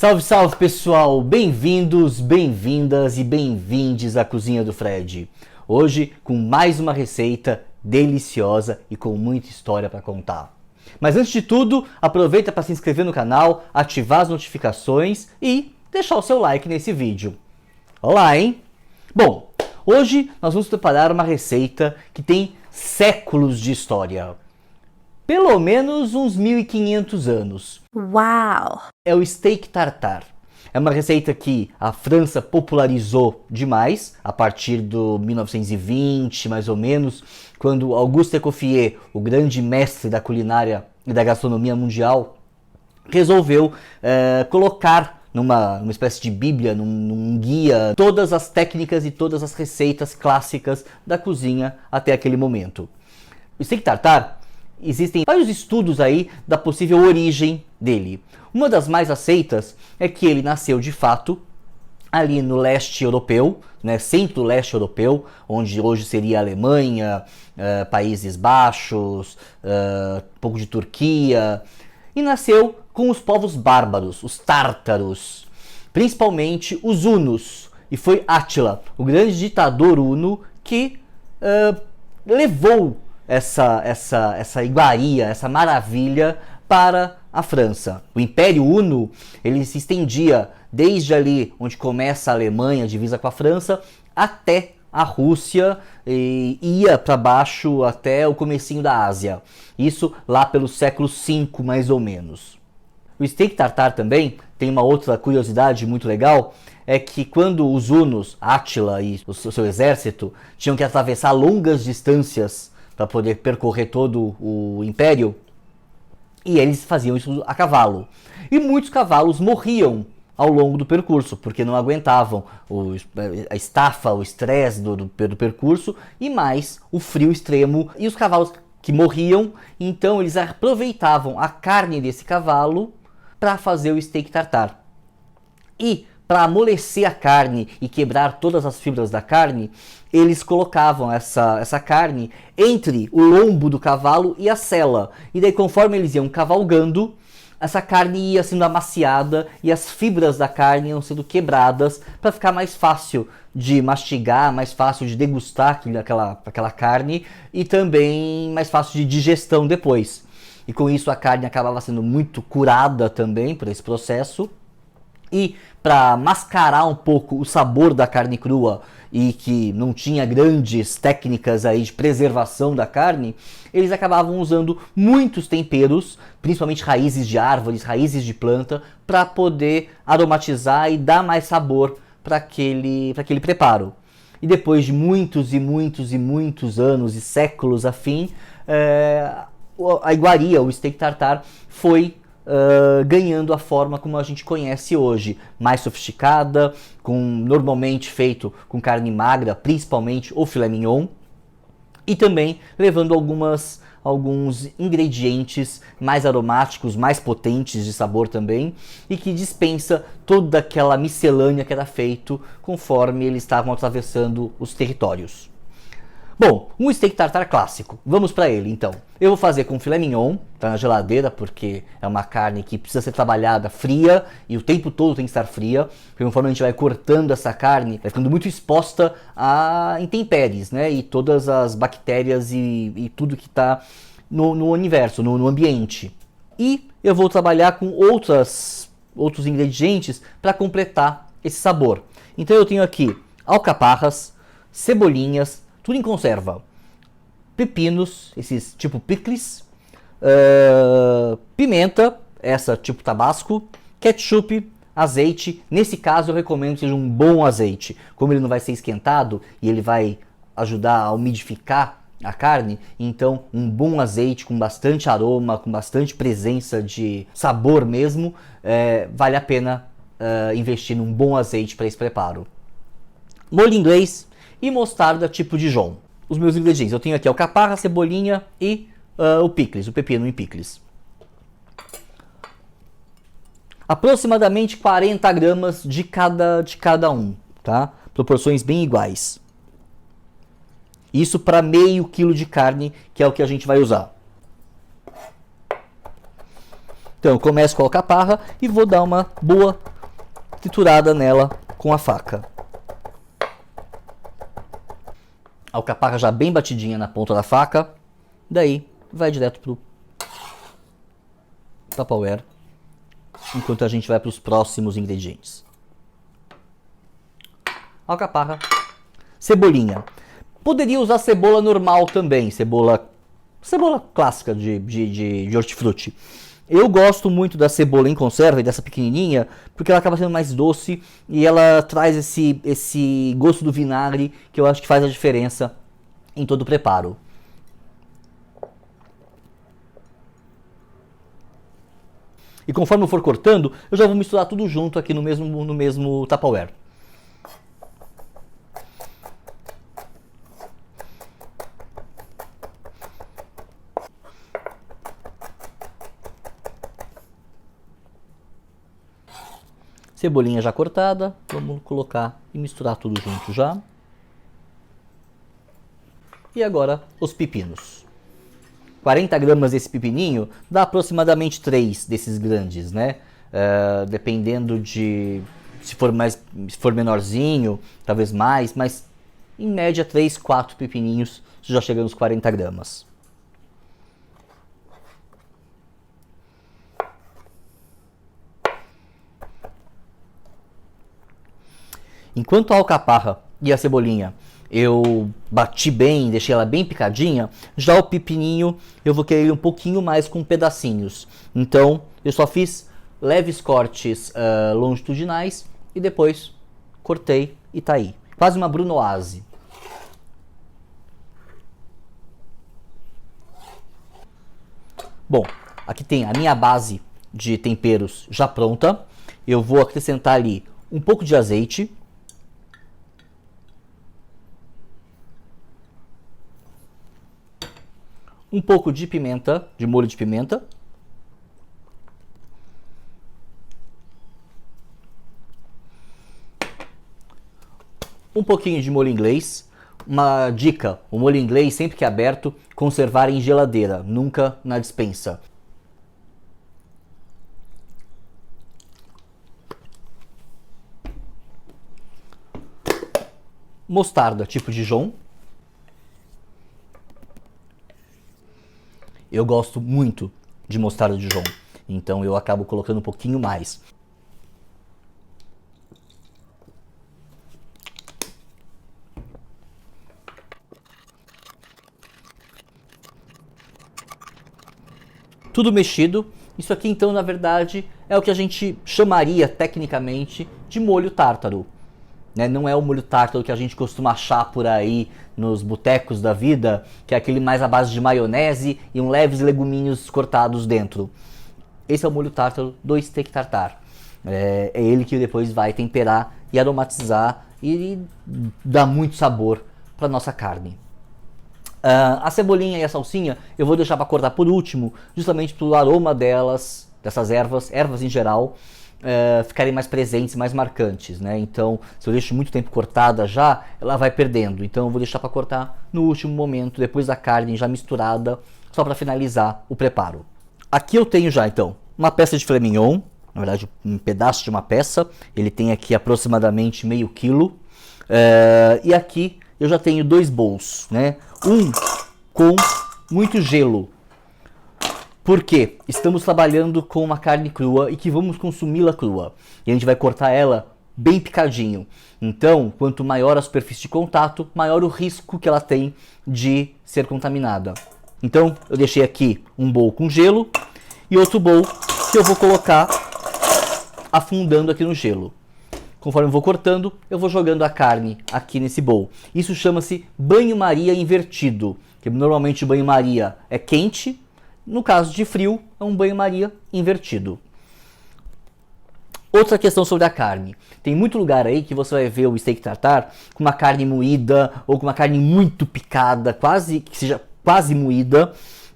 Salve, salve pessoal! Bem-vindos, bem-vindas e bem-vindes à Cozinha do Fred. Hoje com mais uma receita deliciosa e com muita história para contar. Mas antes de tudo, aproveita para se inscrever no canal, ativar as notificações e deixar o seu like nesse vídeo. Olá, hein? Bom, hoje nós vamos preparar uma receita que tem séculos de história. Pelo menos uns 1500 anos. Uau! É o steak tartare. É uma receita que a França popularizou demais, a partir do 1920, mais ou menos, quando Auguste Escoffier, o grande mestre da culinária e da gastronomia mundial, resolveu colocar numa espécie de bíblia, num guia, todas as técnicas e todas as receitas clássicas da cozinha até aquele momento. O steak tartare, existem vários estudos aí da possível origem dele. Uma das mais aceitas é que ele nasceu de fato ali no leste europeu, né, centro-leste europeu, onde hoje seria a Alemanha, Países Baixos, um pouco de Turquia, e nasceu com os povos bárbaros, os tártaros, principalmente os hunos. E foi Átila, o grande ditador huno, que levou essa iguaria, essa maravilha para a França. O Império Huno, ele se estendia desde ali onde começa a Alemanha, divisa com a França, até a Rússia, e ia para baixo até o comecinho da Ásia. Isso lá pelo século V, mais ou menos. O steak tartare também tem uma outra curiosidade muito legal, é que quando os hunos, Átila e o seu exército, tinham que atravessar longas distâncias para poder percorrer todo o império, e eles faziam isso a cavalo. E muitos cavalos morriam ao longo do percurso, porque não aguentavam a estafa, o estresse do percurso, e mais o frio extremo. E os cavalos que morriam, então eles aproveitavam a carne desse cavalo para fazer o steak tartare. E para amolecer a carne e quebrar todas as fibras da carne, eles colocavam essa carne entre o lombo do cavalo e a sela. E daí, conforme eles iam cavalgando, essa carne ia sendo amaciada e as fibras da carne iam sendo quebradas para ficar mais fácil de mastigar, mais fácil de degustar aquela carne e também mais fácil de digestão depois. E com isso a carne acabava sendo muito curada também por esse processo. E para mascarar um pouco o sabor da carne crua e que não tinha grandes técnicas aí de preservação da carne, eles acabavam usando muitos temperos, principalmente raízes de árvores, raízes de planta, para poder aromatizar e dar mais sabor para aquele preparo. E depois de muitos e muitos e muitos anos e séculos a fim, a iguaria, o steak tartare, foi ganhando a forma como a gente conhece hoje, mais sofisticada, normalmente feito com carne magra, principalmente o filé mignon, e também levando alguns ingredientes mais aromáticos, mais potentes de sabor também, e que dispensa toda aquela miscelânea que era feito conforme eles estavam atravessando os territórios. Bom, um steak tartare clássico. Vamos para ele, então. Eu vou fazer com filé mignon, tá na geladeira, porque é uma carne que precisa ser trabalhada fria e o tempo todo tem que estar fria. Porque conforme a gente vai cortando essa carne, vai ficando muito exposta a intempéries, né? E todas as bactérias e tudo que está no universo, no ambiente. E eu vou trabalhar com outros ingredientes para completar esse sabor. Então eu tenho aqui alcaparras, cebolinhas, tudo em conserva, pepinos, esses tipo picles, pimenta, essa tipo tabasco, ketchup, azeite. Nesse caso eu recomendo que seja um bom azeite, como ele não vai ser esquentado e ele vai ajudar a umidificar a carne, então um bom azeite com bastante aroma, com bastante presença de sabor mesmo, vale a pena investir num bom azeite para esse preparo. Molho inglês e mostarda tipo Dijon. Os meus ingredientes, eu tenho aqui alcaparra, cebolinha e o picles, o pepino em picles. Aproximadamente 40 gramas de cada um, tá? Proporções bem iguais. Isso para meio quilo de carne, que é o que a gente vai usar. Então eu começo com a alcaparra e vou dar uma boa triturada nela com a faca. A alcaparra já bem batidinha na ponta da faca. Daí vai direto pro Tupperware, enquanto a gente vai para os próximos ingredientes. Alcaparra, cebolinha. Poderia usar cebola normal também, cebola clássica de hortifruti. Eu gosto muito da cebola em conserva e dessa pequenininha, porque ela acaba sendo mais doce e ela traz esse gosto do vinagre que eu acho que faz a diferença em todo o preparo. E conforme eu for cortando, eu já vou misturar tudo junto aqui no mesmo Tupperware. Cebolinha já cortada, vamos colocar e misturar tudo junto já. E agora os pepinos. 40 gramas desse pepininho dá aproximadamente 3 desses grandes, né? Dependendo de se for menorzinho, talvez mais, mas em média 3, 4 pepininhos já chega nos 40 gramas. Enquanto a alcaparra e a cebolinha eu bati bem, deixei ela bem picadinha, já o pepininho eu vou querer ele um pouquinho mais com pedacinhos. Então eu só fiz leves cortes longitudinais e depois cortei e tá aí. Quase uma brunoise. Bom, aqui tem a minha base de temperos já pronta. Eu vou acrescentar ali um pouco de azeite. Um pouco de pimenta, de molho de pimenta. Um pouquinho de molho inglês. Uma dica, o molho inglês, sempre que é aberto, conservar em geladeira, nunca na despensa. Mostarda, tipo Dijon. Eu gosto muito de mostarda Dijon, então eu acabo colocando um pouquinho mais. Tudo mexido. Isso aqui então na verdade é o que a gente chamaria tecnicamente de molho tártaro. Não é o molho tártaro que a gente costuma achar por aí nos botecos da vida, que é aquele mais à base de maionese e um leves leguminhos cortados dentro. Esse é o molho tártaro do steak tartar. É ele que depois vai temperar e aromatizar e dar muito sabor para nossa carne. A cebolinha e a salsinha eu vou deixar para cortar por último, justamente para o aroma dessas ervas em geral, ficarem mais presentes, mais marcantes, né? Então, se eu deixo muito tempo cortada já, ela vai perdendo. Então, eu vou deixar para cortar no último momento, depois da carne já misturada, só para finalizar o preparo. Aqui eu tenho já, então, uma peça de filé mignon, na verdade, um pedaço de uma peça. Ele tem aqui aproximadamente meio quilo. E aqui eu já tenho 2 bowls, né? Um com muito gelo. Porque estamos trabalhando com uma carne crua e que vamos consumi-la crua. E a gente vai cortar ela bem picadinho. Então, quanto maior a superfície de contato, maior o risco que ela tem de ser contaminada. Então, eu deixei aqui um bowl com gelo e outro bowl que eu vou colocar afundando aqui no gelo. Conforme eu vou cortando, eu vou jogando a carne aqui nesse bowl. Isso chama-se banho-maria invertido, que normalmente o banho-maria é quente. No caso de frio, é um banho-maria invertido. Outra questão sobre a carne. Tem muito lugar aí que você vai ver o steak tartar com uma carne moída ou com uma carne muito picada, que seja quase moída,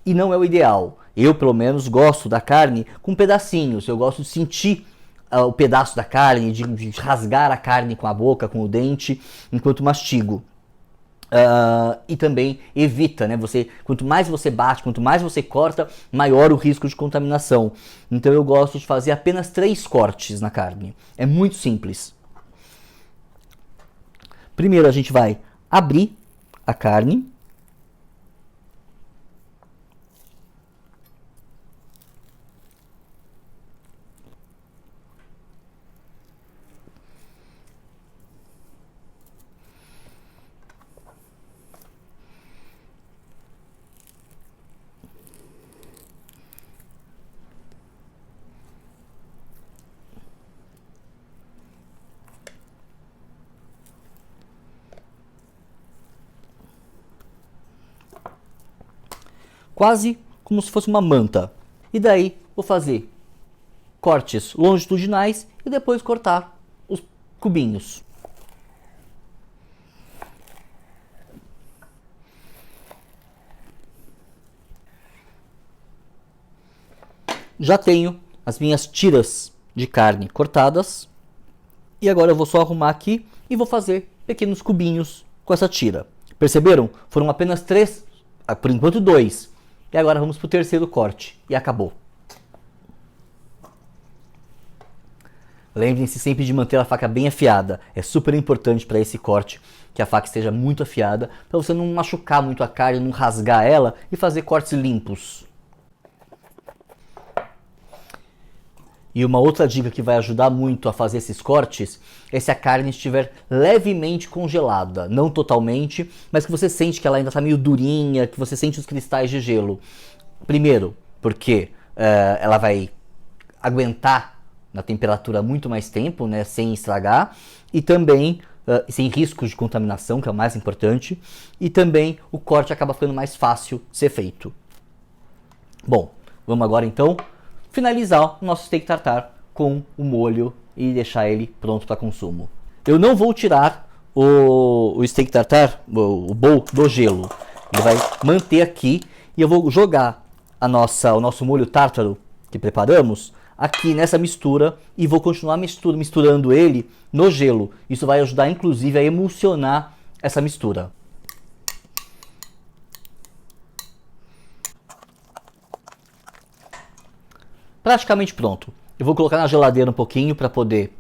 e não é o ideal. Eu, pelo menos, gosto da carne com pedacinhos. Eu gosto de sentir o pedaço da carne, de rasgar a carne com a boca, com o dente, enquanto mastigo. E também evita, né? Quanto mais você bate, quanto mais você corta, maior o risco de contaminação. Então eu gosto de fazer apenas 3 cortes na carne. É muito simples. Primeiro a gente vai abrir a carne. Quase como se fosse uma manta. E daí vou fazer cortes longitudinais e depois cortar os cubinhos. Já tenho as minhas tiras de carne cortadas. E agora eu vou só arrumar aqui e vou fazer pequenos cubinhos com essa tira. Perceberam? Foram apenas 3, por enquanto 2. E agora vamos para o terceiro corte. E acabou. Lembrem-se sempre de manter a faca bem afiada. É super importante para esse corte que a faca esteja muito afiada, para você não machucar muito a carne, não rasgar ela e fazer cortes limpos. E uma outra dica que vai ajudar muito a fazer esses cortes é se a carne estiver levemente congelada. Não totalmente, mas que você sente que ela ainda está meio durinha, que você sente os cristais de gelo. Primeiro, porque ela vai aguentar na temperatura muito mais tempo, né, sem estragar. E também sem riscos de contaminação, que é o mais importante. E também o corte acaba ficando mais fácil de ser feito. Bom, vamos agora então finalizar o nosso steak tartar com o molho e deixar ele pronto para consumo. Eu não vou tirar o steak tartar, o bowl do gelo. Ele vai manter aqui e eu vou jogar o nosso molho tártaro que preparamos aqui nessa mistura e vou continuar misturando ele no gelo. Isso vai ajudar inclusive a emulsionar essa mistura. Praticamente pronto. Eu vou colocar na geladeira um pouquinho para poder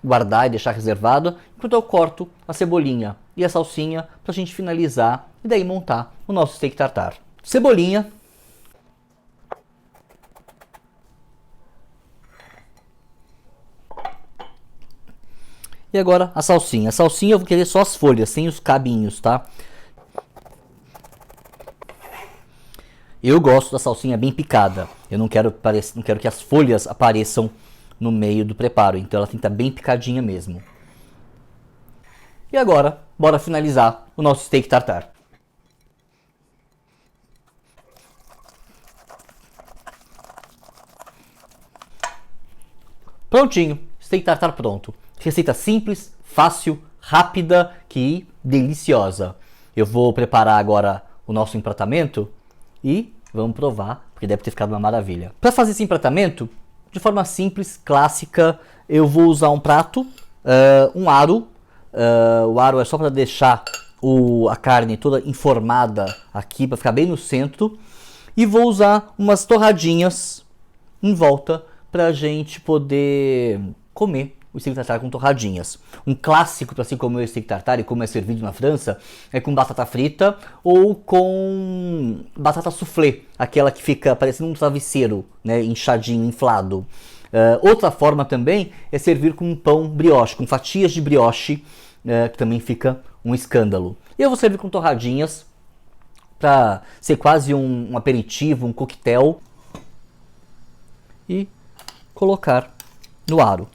guardar e deixar reservado, enquanto eu corto a cebolinha e a salsinha para a gente finalizar e daí montar o nosso steak tartar. Cebolinha. E agora a salsinha. A salsinha eu vou querer só as folhas, sem os cabinhos, tá? Eu gosto da salsinha bem picada. Eu não quero que as folhas apareçam no meio do preparo. Então ela tem que estar bem picadinha mesmo. E agora, bora finalizar o nosso steak tartar. Prontinho, steak tartar pronto. Receita simples, fácil, rápida e deliciosa. Eu vou preparar agora o nosso empratamento e vamos provar, porque deve ter ficado uma maravilha. Para fazer esse empratamento, de forma simples, clássica, eu vou usar um prato, um aro. O aro é só para deixar a carne toda informada aqui, para ficar bem no centro. E vou usar umas torradinhas em volta para a gente poder comer o steak tartar com torradinhas. Um clássico para se comer o steak tartar e como é servido na França é com batata frita ou com batata soufflé, aquela que fica parecendo um travesseiro, né, inchadinho, inflado. Outra forma também é servir com um pão brioche, com fatias de brioche, que também fica um escândalo. E eu vou servir com torradinhas para ser quase um aperitivo, um coquetel e colocar no aro.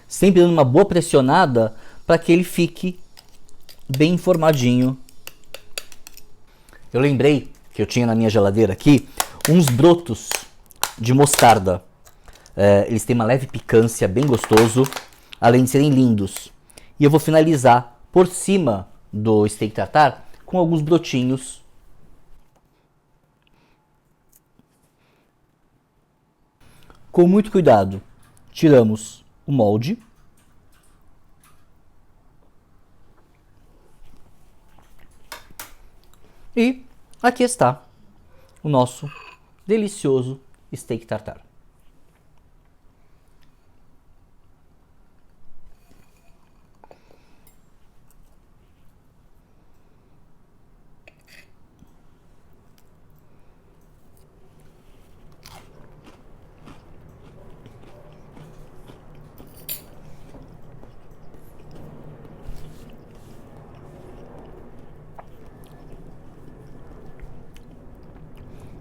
Sempre dando uma boa pressionada para que ele fique bem formadinho. Eu lembrei que eu tinha na minha geladeira aqui uns brotos de mostarda. Eles têm uma leve picância, bem gostoso, além de serem lindos. E eu vou finalizar por cima do steak tartar com alguns brotinhos. Com muito cuidado, tiramos o molde. E aqui está o nosso delicioso steak tartar.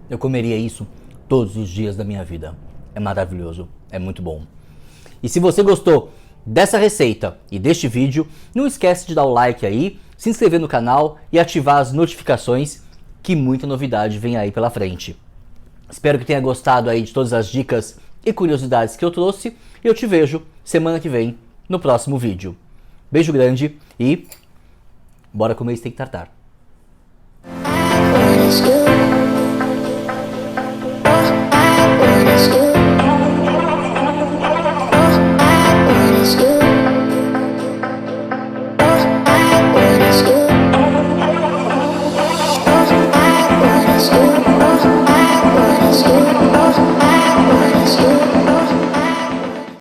Eu comeria isso todos os dias da minha vida. É maravilhoso, é muito bom. E se você gostou dessa receita e deste vídeo, não esquece de dar o like aí, se inscrever no canal e ativar as notificações, que muita novidade vem aí pela frente. Espero que tenha gostado aí de todas as dicas e curiosidades que eu trouxe e eu te vejo semana que vem no próximo vídeo. Beijo grande e bora comer steak tartar.